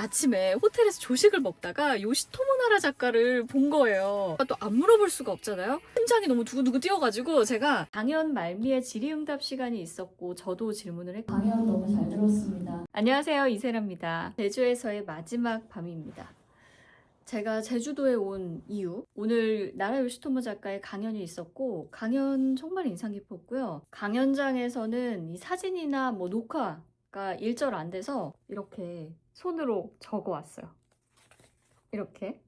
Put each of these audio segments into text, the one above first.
아침에 호텔에서 조식을 먹다가 요시토모 나라 작가를 본 거예요. 또 안 물어볼 수가 없잖아요. 심장이 너무 두근두근 뛰어가지고 제가 강연 말미에 질의응답 시간이 있었고 저도 질문을 했고 강연 너무 잘 들었습니다. 안녕하세요, 이세라입니다. 제주에서의 마지막 밤입니다. 제가 제주도에 온 이유, 오늘 나라 요시토모 작가의 강연이 있었고 강연 정말 인상 깊었고요. 강연장에서는 이 사진이나 뭐 녹화가 일절 안 돼서 이렇게 손으로 적어 왔어요. 이렇게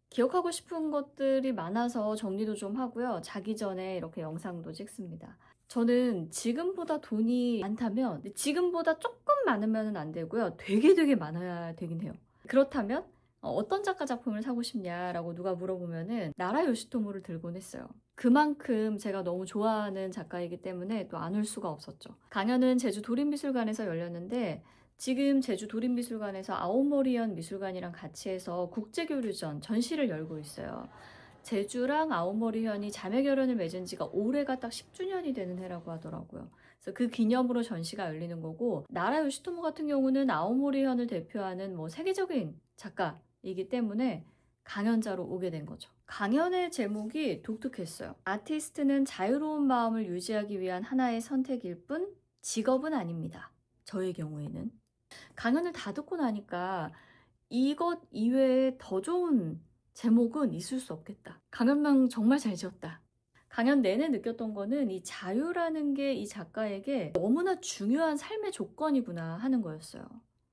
기억하고 싶은 것들이 많아서 정리도 좀 하고요. 자기 전에 이렇게 영상도 찍습니다. 저는 지금보다 돈이 많다면 지금보다 조금 많으면 안 되고요. 되게 많아야 되긴 해요. 그렇다면 어떤 작가 작품을 사고 싶냐라고 누가 물어보면은 나라 요시토모를 들곤 했어요. 그만큼 제가 너무 좋아하는 작가이기 때문에 또 안 올 수가 없었죠. 강연은 제주 도립미술관에서 열렸는데 지금 제주 도립미술관에서 아오모리현 미술관이랑 같이 해서 국제교류전 전시를 열고 있어요. 제주랑 아오모리현이 자매결연을 맺은 지가 올해가 딱 10주년이 되는 해라고 하더라고요. 그래서 그 기념으로 전시가 열리는 거고, 나라 요시토모 같은 경우는 아오모리현을 대표하는 뭐 세계적인 작가이기 때문에 강연자로 오게 된 거죠. 강연의 제목이 독특했어요. 아티스트는 자유로운 마음을 유지하기 위한 하나의 선택일 뿐 직업은 아닙니다. 저의 경우에는. 강연을 다 듣고 나니까 이것 이외에 더 좋은 제목은 있을 수 없겠다. 강연만 정말 잘 지었다. 강연 내내 느꼈던 거는 이 자유라는 게 이 작가에게 너무나 중요한 삶의 조건이구나 하는 거였어요.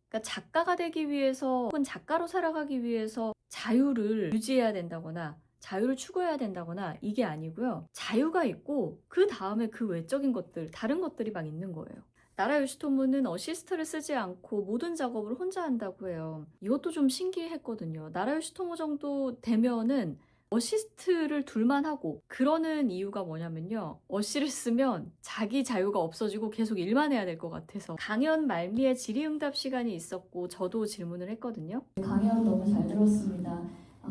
그러니까 작가가 되기 위해서 혹은 작가로 살아가기 위해서 자유를 유지해야 된다거나 자유를 추구해야 된다거나 이게 아니고요. 자유가 있고 그 다음에 그 외적인 것들, 다른 것들이 막 있는 거예요. 나라 요시토모는 어시스트를 쓰지 않고 모든 작업을 혼자 한다고 해요. 이것도 좀 신기했거든요. 나라 요시토모 정도 되면은 어시스트를 둘만 하고 그러는 이유가 뭐냐면요. 어시를 쓰면 자기 자유가 없어지고 계속 일만 해야 될 것 같아서. 강연 말미에 질의응답 시간이 있었고 저도 질문을 했거든요. 강연 너무 잘 들었습니다.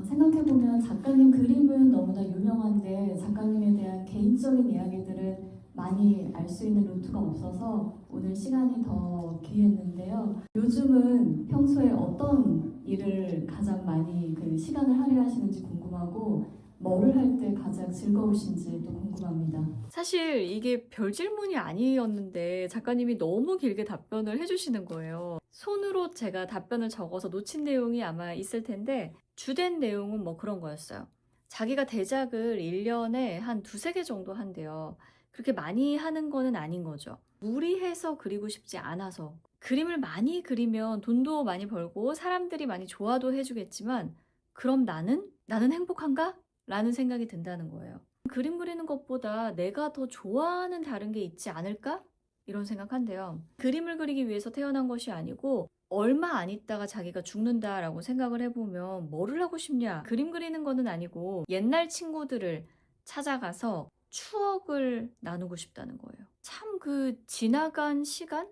생각해보면 작가님 그림은 너무나 유명한데 작가님에 대한 개인적인 이야기들은 많이 알 수 있는 루트가 없어서 오늘 시간이 더 귀했는데요. 요즘은 평소에 어떤 일을 가장 많이 시간을 할애하시는지 궁금하고 뭐를 할 때 가장 즐거우신지 또 궁금합니다. 사실 이게 별 질문이 아니었는데 작가님이 너무 길게 답변을 해주시는 거예요. 손으로 제가 답변을 적어서 놓친 내용이 아마 있을 텐데 주된 내용은 뭐 그런 거였어요. 자기가 대작을 1년에 한 두세 개 정도 한대요. 그렇게 많이 하는 거는 아닌 거죠. 무리해서 그리고 싶지 않아서. 그림을 많이 그리면 돈도 많이 벌고 사람들이 많이 좋아도 해주겠지만 그럼 나는 행복한가? 라는 생각이 든다는 거예요. 그림 그리는 것보다 내가 더 좋아하는 다른 게 있지 않을까? 이런 생각한대요. 그림을 그리기 위해서 태어난 것이 아니고 얼마 안 있다가 자기가 죽는다라고 생각을 해보면 뭐를 하고 싶냐? 그림 그리는 거는 아니고 옛날 친구들을 찾아가서 추억을 나누고 싶다는 거예요. 참 그 지나간 시간?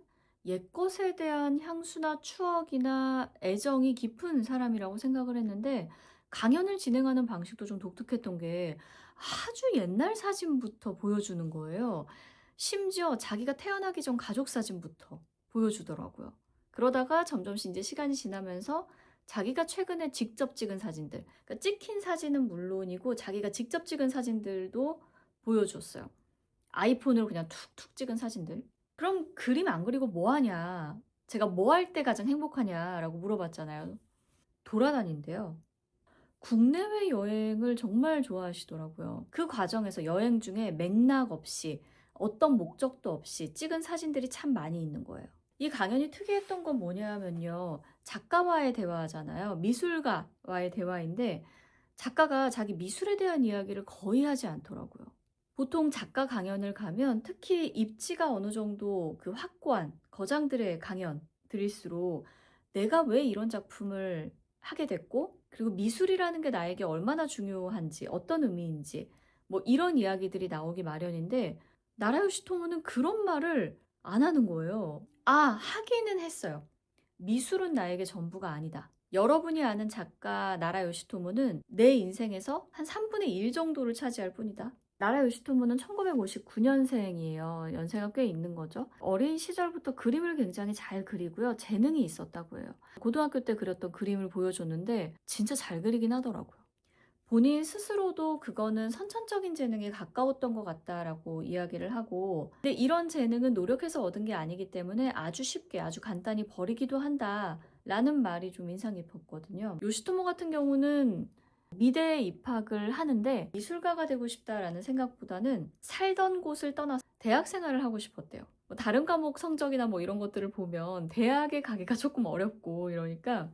옛것에 대한 향수나 추억이나 애정이 깊은 사람이라고 생각을 했는데 강연을 진행하는 방식도 좀 독특했던 게 아주 옛날 사진부터 보여주는 거예요. 심지어 자기가 태어나기 전 가족 사진부터 보여주더라고요. 그러다가 점점씩 이제 시간이 지나면서 자기가 최근에 직접 찍은 사진들, 그러니까 찍힌 사진은 물론이고 자기가 직접 찍은 사진들도 보여줬어요. 아이폰으로 그냥 툭툭 찍은 사진들. 그럼 그림 안 그리고 뭐 하냐? 제가 뭐 할 때 가장 행복하냐라고 물어봤잖아요. 돌아다닌대요. 국내외 여행을 정말 좋아하시더라고요. 그 과정에서 여행 중에 맥락 없이 어떤 목적도 없이 찍은 사진들이 참 많이 있는 거예요. 이 강연이 특이했던 건 뭐냐면요. 작가와의 대화잖아요. 미술가와의 대화인데 작가가 자기 미술에 대한 이야기를 거의 하지 않더라고요. 보통 작가 강연을 가면 특히 입지가 어느 정도 그 확고한 거장들의 강연들일수록 내가 왜 이런 작품을 하게 됐고 그리고 미술이라는 게 나에게 얼마나 중요한지 어떤 의미인지 뭐 이런 이야기들이 나오기 마련인데 나라 요시토모는 그런 말을 안 하는 거예요. 하기는 했어요. 미술은 나에게 전부가 아니다. 여러분이 아는 작가 나라 요시토모는 내 인생에서 한 3분의 1 정도를 차지할 뿐이다. 나라 요시토모는 1959년생이에요. 연세가 꽤 있는 거죠. 어린 시절부터 그림을 굉장히 잘 그리고요. 재능이 있었다고 해요. 고등학교 때 그렸던 그림을 보여줬는데 진짜 잘 그리긴 하더라고요. 본인 스스로도 그거는 선천적인 재능에 가까웠던 것 같다라고 이야기를 하고, 근데 이런 재능은 노력해서 얻은 게 아니기 때문에 아주 쉽게 아주 간단히 버리기도 한다라는 말이 좀 인상 깊었거든요. 요시토모 같은 경우는 미대에 입학을 하는데 미술가가 되고 싶다라는 생각보다는 살던 곳을 떠나서 대학 생활을 하고 싶었대요. 뭐 다른 과목 성적이나 뭐 이런 것들을 보면 대학에 가기가 조금 어렵고 이러니까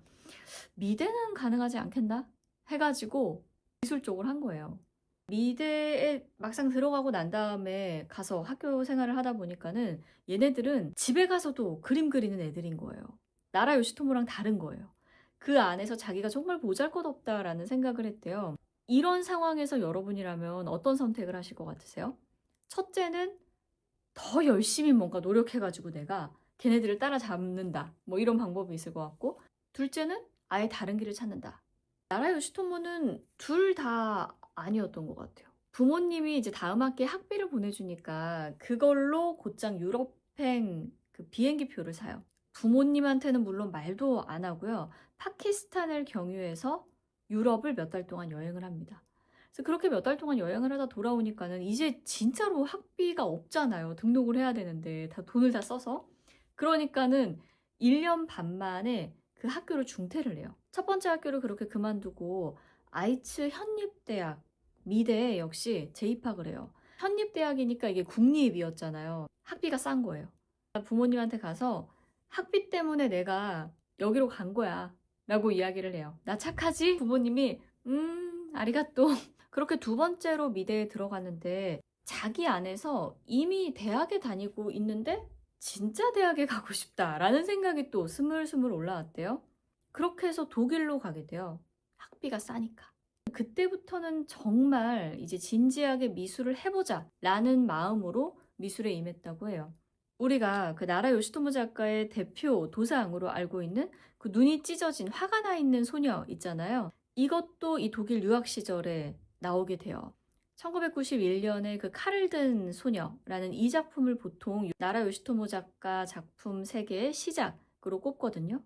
미대는 가능하지 않겠나 해가지고 미술 쪽을 한 거예요. 미대에 막상 들어가고 난 다음에 가서 학교 생활을 하다 보니까는 얘네들은 집에 가서도 그림 그리는 애들인 거예요. 나라 요시토모랑 다른 거예요. 그 안에서 자기가 정말 보잘것없다라는 생각을 했대요. 이런 상황에서 여러분이라면 어떤 선택을 하실 것 같으세요? 첫째는 더 열심히 뭔가 노력해가지고 내가 걔네들을 따라잡는다. 뭐 이런 방법이 있을 것 같고, 둘째는 아예 다른 길을 찾는다. 나라 요시토모는 둘 다 아니었던 것 같아요. 부모님이 이제 다음 학기에 학비를 보내주니까 그걸로 곧장 유럽행 그 비행기 표를 사요. 부모님한테는 물론 말도 안 하고요. 파키스탄을 경유해서 유럽을 몇 달 동안 여행을 합니다. 그래서 그렇게 몇 달 동안 여행을 하다 돌아오니까는 이제 진짜로 학비가 없잖아요. 등록을 해야 되는데 다 돈을 다 써서. 그러니까는 1년 반 만에 그 학교를 중퇴를 해요. 첫 번째 학교를 그렇게 그만두고 아이츠 현립대학 미대에 역시 재입학을 해요. 현립대학이니까 이게 국립이었잖아요. 학비가 싼 거예요. 부모님한테 가서 학비 때문에 내가 여기로 간 거야 라고 이야기를 해요. 나 착하지? 부모님이 아리가또. 그렇게 두 번째로 미대에 들어갔는데 자기 안에서 이미 대학에 다니고 있는데 진짜 대학에 가고 싶다라는 생각이 또 스물스물 올라왔대요. 그렇게 해서 독일로 가게 돼요. 학비가 싸니까. 그때부터는 정말 이제 진지하게 미술을 해보자 라는 마음으로 미술에 임했다고 해요. 우리가 그 나라 요시토모 작가의 대표 도상으로 알고 있는 그 눈이 찢어진 화가 나 있는 소녀 있잖아요. 이것도 이 독일 유학 시절에 나오게 돼요. 1991년에 그 칼을 든 소녀라는 이 작품을 보통 나라 요시토모 작가 작품 세계의 시작으로 꼽거든요.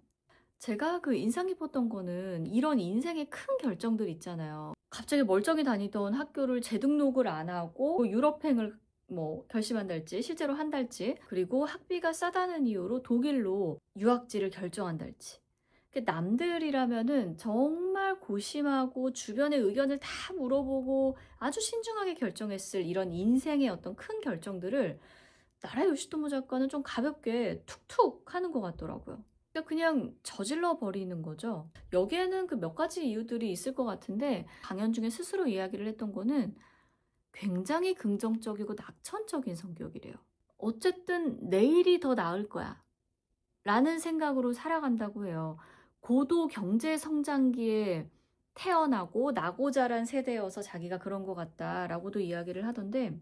제가 그 인상 깊었던 거는 이런 인생의 큰 결정들 있잖아요. 갑자기 멀쩡히 다니던 학교를 재등록을 안 하고 유럽행을 뭐 결심한달지 실제로 한달지, 그리고 학비가 싸다는 이유로 독일로 유학지를 결정한달지. 남들이라면은 정말 고심하고 주변의 의견을 다 물어보고 아주 신중하게 결정했을 이런 인생의 어떤 큰 결정들을 나라 요시토모 작가는 좀 가볍게 툭툭 하는 것 같더라고요. 그냥 저질러 버리는 거죠. 여기에는 그 몇 가지 이유들이 있을 것 같은데, 강연 중에 스스로 이야기를 했던 거는 굉장히 긍정적이고 낙천적인 성격이래요. 어쨌든 내일이 더 나을 거야 라는 생각으로 살아간다고 해요. 고도 경제 성장기에 태어나고 나고 자란 세대여서 자기가 그런 것 같다라고도 이야기를 하던데,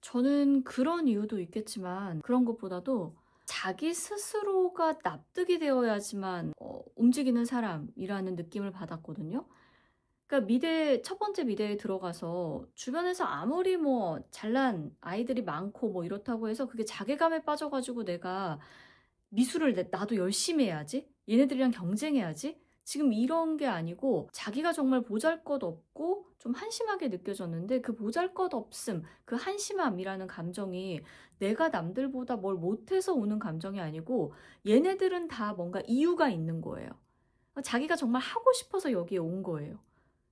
저는 그런 이유도 있겠지만 그런 것보다도 자기 스스로가 납득이 되어야지만 움직이는 사람이라는 느낌을 받았거든요. 그러니까 첫 번째 미대에 들어가서 주변에서 아무리 뭐 잘난 아이들이 많고 뭐 이렇다고 해서 그게 자괴감에 빠져가지고 내가 미술을 나도 열심히 해야지, 얘네들이랑 경쟁해야지, 지금 이런 게 아니고 자기가 정말 보잘것없고 좀 한심하게 느껴졌는데, 그 보잘것없음, 그 한심함이라는 감정이 내가 남들보다 뭘 못해서 오는 감정이 아니고 얘네들은 다 뭔가 이유가 있는 거예요. 자기가 정말 하고 싶어서 여기에 온 거예요.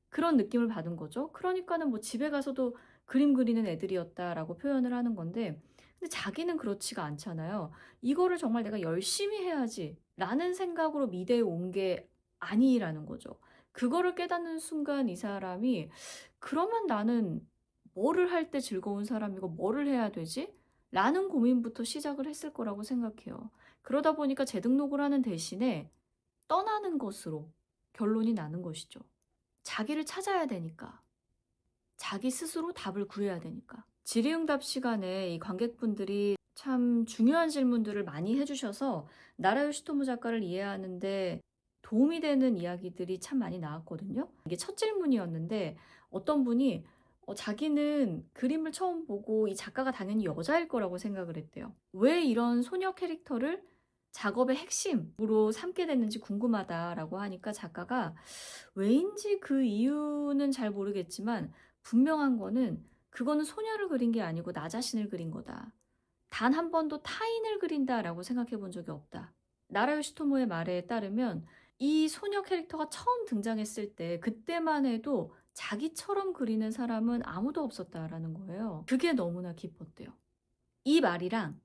그런 느낌을 받은 거죠. 그러니까는 뭐 집에 가서도 그림 그리는 애들이었다라고 표현을 하는 건데, 근데 자기는 그렇지가 않잖아요. 이거를 정말 내가 열심히 해야지 라는 생각으로 미대에 온 게 아니라는 거죠. 그거를 깨닫는 순간 이 사람이, 그러면 나는 뭐를 할 때 즐거운 사람이고 뭐를 해야 되지? 라는 고민부터 시작을 했을 거라고 생각해요. 그러다 보니까 재등록을 하는 대신에 떠나는 것으로 결론이 나는 것이죠. 자기를 찾아야 되니까. 자기 스스로 답을 구해야 되니까. 질의응답 시간에 이 관객분들이 참 중요한 질문들을 많이 해주셔서 나라 요시토모 작가를 이해하는데 도움이 되는 이야기들이 참 많이 나왔거든요. 이게 첫 질문이었는데 어떤 분이 자기는 그림을 처음 보고 이 작가가 당연히 여자일 거라고 생각을 했대요. 왜 이런 소녀 캐릭터를 작업의 핵심으로 삼게 됐는지 궁금하다라고 하니까 작가가 왜인지 그 이유는 잘 모르겠지만 분명한 거는 그거는 소녀를 그린 게 아니고 나 자신을 그린 거다. 단 한 번도 타인을 그린다라고 생각해 본 적이 없다. 나라 요시토모의 말에 따르면 이 소녀 캐릭터가 처음 등장했을 때 그때만 해도 자기처럼 그리는 사람은 아무도 없었다라는 거예요. 그게 너무나 기뻤대요. 이 말이랑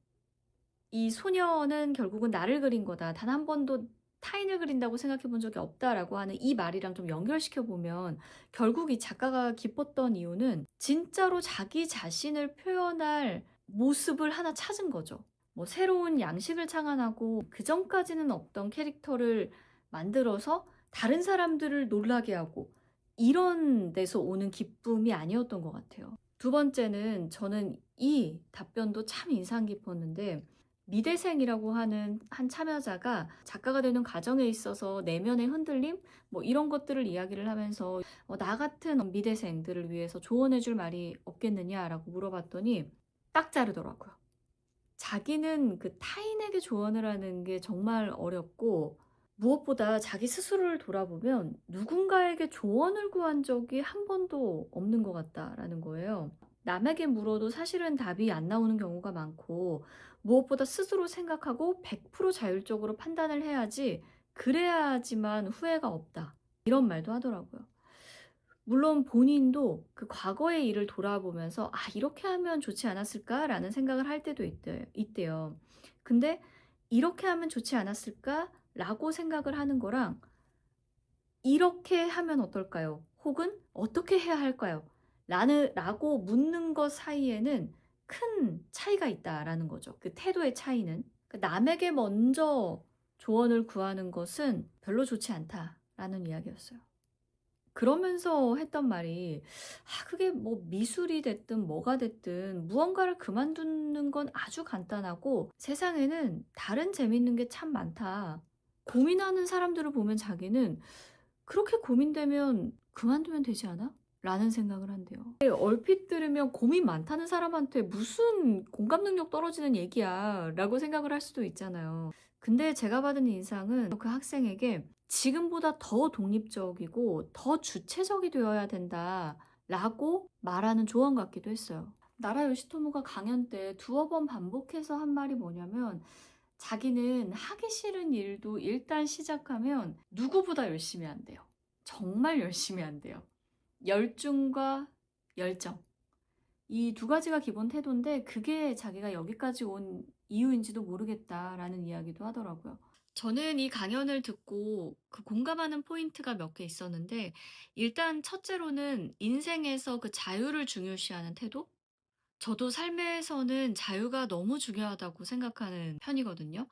이 소녀는 결국은 나를 그린 거다. 단 한 번도 타인을 그린다고 생각해 본 적이 없다라고 하는 이 말이랑 좀 연결시켜 보면 결국 이 작가가 기뻤던 이유는 진짜로 자기 자신을 표현할 모습을 하나 찾은 거죠. 뭐 새로운 양식을 창안하고 그전까지는 없던 캐릭터를 만들어서 다른 사람들을 놀라게 하고 이런 데서 오는 기쁨이 아니었던 것 같아요. 두 번째는 저는 이 답변도 참 인상 깊었는데 미대생이라고 하는 한 참여자가 작가가 되는 과정에 있어서 내면의 흔들림 뭐 이런 것들을 이야기를 하면서 나 같은 미대생들을 위해서 조언해 줄 말이 없겠느냐라고 물어봤더니 딱 자르더라고요. 자기는 그 타인에게 조언을 하는 게 정말 어렵고 무엇보다 자기 스스로를 돌아보면 누군가에게 조언을 구한 적이 한 번도 없는 것 같다라는 거예요. 남에게 물어도 사실은 답이 안 나오는 경우가 많고 무엇보다 스스로 생각하고 100% 자율적으로 판단을 해야지 그래야지만 후회가 없다. 이런 말도 하더라고요. 물론 본인도 그 과거의 일을 돌아보면서 '아 이렇게 하면 좋지 않았을까?'라는 생각을 할 때도 있대요. 근데 '이렇게 하면 좋지 않았을까?'라고 생각을 하는 거랑 '이렇게 하면 어떨까요?' 혹은 '어떻게 해야 할까요?' 라고 묻는 것 사이에는 큰 차이가 있다라는 거죠. 그 태도의 차이는. 그 "남에게 먼저 조언을 구하는 것은 별로 좋지 않다."라는 이야기였어요. 그러면서 했던 말이 그게 뭐 미술이 됐든 뭐가 됐든 무언가를 그만두는 건 아주 간단하고 세상에는 다른 재밌는 게 참 많다. 고민하는 사람들을 보면 자기는 '그렇게 고민되면 그만두면 되지 않아?' 라는 생각을 한대요. 얼핏 들으면 '고민 많다는 사람한테 무슨 공감 능력 떨어지는 얘기야.' 라고 생각을 할 수도 있잖아요. 근데 제가 받은 인상은 그 학생에게 "지금보다 더 독립적이고 더 주체적이 되어야 된다."라고 말하는 조언 같기도 했어요. 나라 요시토모가 강연 때 두어 번 반복해서 한 말이 뭐냐면 자기는 하기 싫은 일도 일단 시작하면 누구보다 열심히 한대요. 정말 열심히 한대요. 열중과 열정. 이 두 가지가 기본 태도인데 그게 자기가 여기까지 온 이유인지도 모르겠다라는 이야기도 하더라고요. 저는 이 강연을 듣고 그 공감하는 포인트가 몇 개 있었는데 일단 첫째로는 인생에서 그 자유를 중요시하는 태도? 저도 삶에서는 자유가 너무 중요하다고 생각하는 편이거든요.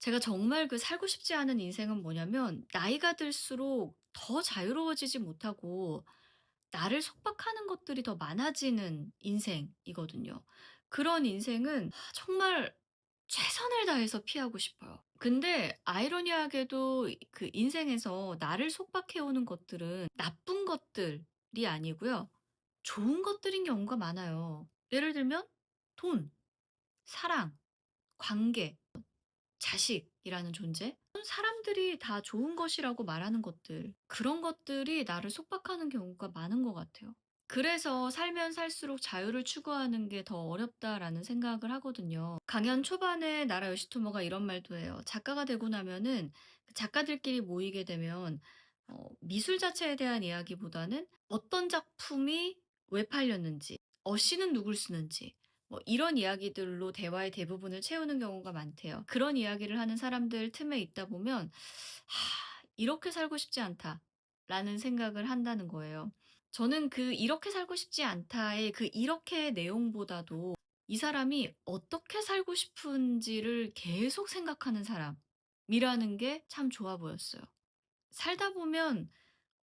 제가 정말 그 살고 싶지 않은 인생은 뭐냐면 나이가 들수록 더 자유로워지지 못하고 나를 속박하는 것들이 더 많아지는 인생이거든요. 그런 인생은 정말 최선을 다해서 피하고 싶어요. 근데 아이러니하게도 그 인생에서 나를 속박해 오는 것들은 나쁜 것들이 아니고요. 좋은 것들인 경우가 많아요. 예를 들면 돈, 사랑, 관계, 자식이라는 존재. 사람들이 다 좋은 것이라고 말하는 것들, 그런 것들이 나를 속박하는 경우가 많은 것 같아요. 그래서 살면 살수록 자유를 추구하는 게 더 어렵다라는 생각을 하거든요. 강연 초반에 나라 요시토모가 이런 말도 해요. 작가가 되고 나면은 그 작가들끼리 모이게 되면 미술 자체에 대한 이야기보다는 어떤 작품이 왜 팔렸는지, 시는 누굴 쓰는지, 뭐 이런 이야기들로 대화의 대부분을 채우는 경우가 많대요. 그런 이야기를 하는 사람들 틈에 있다 보면 '이렇게 살고 싶지 않다.'라는 생각을 한다는 거예요. 저는 그 '이렇게 살고 싶지 않다.'의 그 '이렇게' 내용보다도 이 사람이 어떻게 살고 싶은지를 계속 생각하는 사람이라는 게 참 좋아 보였어요. 살다 보면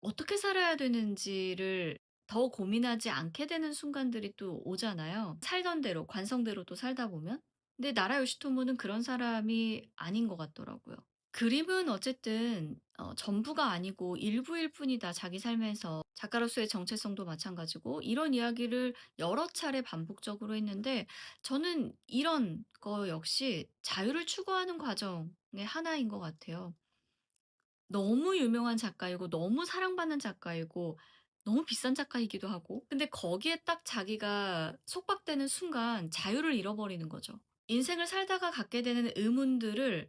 어떻게 살아야 되는지를 더 고민하지 않게 되는 순간들이 또 오잖아요. 살던 대로 관성대로 또 살다 보면. 근데 나라 요시토모는 그런 사람이 아닌 것 같더라고요. 그림은 어쨌든 전부가 아니고 일부일 뿐이다, 자기 삶에서. 작가로서의 정체성도 마찬가지고 이런 이야기를 여러 차례 반복적으로 했는데 저는 이런 거 역시 자유를 추구하는 과정의 하나인 것 같아요. 너무 유명한 작가이고 너무 사랑받는 작가이고 너무 비싼 작가이기도 하고 근데 거기에 딱 자기가 속박되는 순간 자유를 잃어버리는 거죠. 인생을 살다가 갖게 되는 의문들을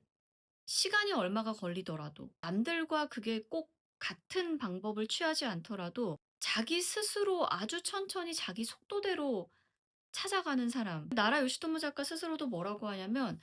시간이 얼마가 걸리더라도 남들과 그게 꼭 같은 방법을 취하지 않더라도 자기 스스로 아주 천천히 자기 속도대로 찾아가는 사람. 나라 요시토모 작가 스스로도 뭐라고 하냐면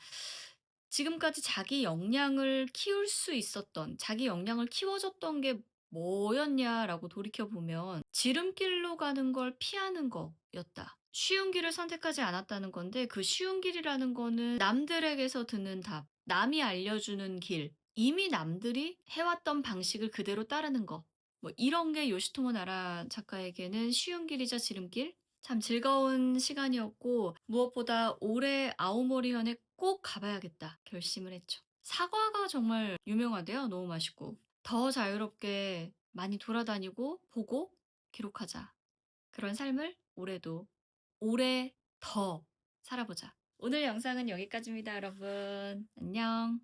지금까지 자기 역량을 키울 수 있었던, 자기 역량을 키워줬던 게 뭐였냐라고 돌이켜 보면 지름길로 가는 걸 피하는 거였다. 쉬운 길을 선택하지 않았다는 건데 그 쉬운 길이라는 거는 남들에게서 듣는 답, 남이 알려주는 길, 이미 남들이 해왔던 방식을 그대로 따르는 거. 뭐 이런 게 요시토모 나라 작가에게는 쉬운 길이자 지름길? 참 즐거운 시간이었고 무엇보다 올해 아오모리현에 꼭 가봐야겠다 결심을 했죠. 사과가 정말 유명하대요. 너무 맛있고. 더 자유롭게 많이 돌아다니고 보고 기록하자. 그런 삶을 올해도 오래 더 살아보자. 오늘 영상은 여기까지입니다, 여러분. 안녕.